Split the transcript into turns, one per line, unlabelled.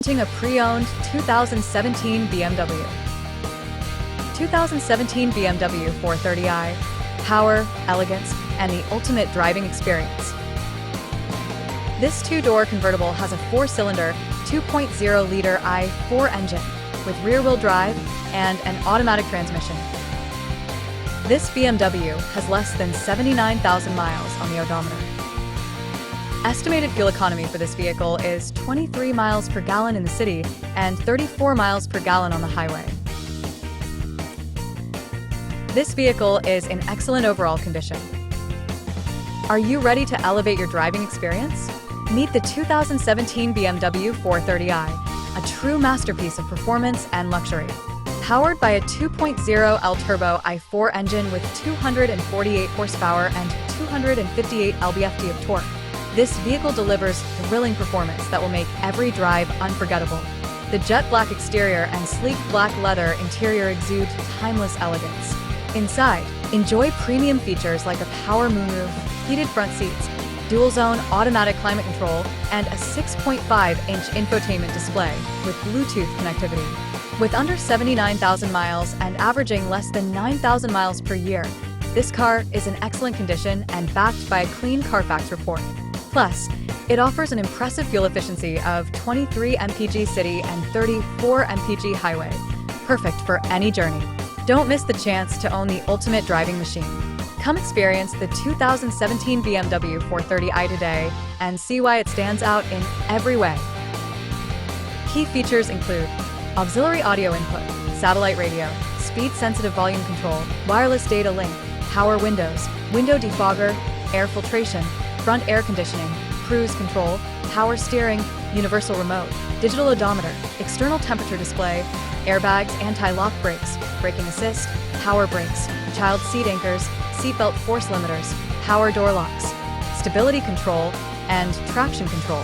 A pre-owned 2017 BMW. 2017 BMW 430i. Power, elegance, and the ultimate driving experience. This two-door convertible has a four-cylinder, 2.0-liter i4 engine with rear-wheel drive and an automatic transmission. This BMW has less than 79,000 miles on the odometer. Estimated fuel economy for this vehicle is 23 miles per gallon in the city and 34 miles per gallon on the highway. This vehicle is in excellent overall condition. Are you ready to elevate your driving experience? Meet the 2017 BMW 430i, a true masterpiece of performance and luxury. Powered by a 2.0L turbo i4 engine with 248 horsepower and 258 lb-ft of torque, this vehicle delivers thrilling performance that will make every drive unforgettable. The jet black exterior and sleek black leather interior exude timeless elegance. Inside, enjoy premium features like a power moonroof, heated front seats, dual-zone automatic climate control, and a 6.5-inch infotainment display with Bluetooth connectivity. With under 79,000 miles and averaging less than 9,000 miles per year, this car is in excellent condition and backed by a clean Carfax report. Plus, it offers an impressive fuel efficiency of 23 mpg city and 34 mpg highway, perfect for any journey. Don't miss the chance to own the ultimate driving machine. Come experience the 2017 BMW 430i today and see why it stands out in every way. Key features include auxiliary audio input, satellite radio, speed-sensitive volume control, wireless data link, power windows, window defogger, air filtration, front air conditioning, cruise control, power steering, universal remote, digital odometer, external temperature display, airbags, anti-lock brakes, braking assist, power brakes, child seat anchors, seatbelt force limiters, power door locks, stability control, and traction control.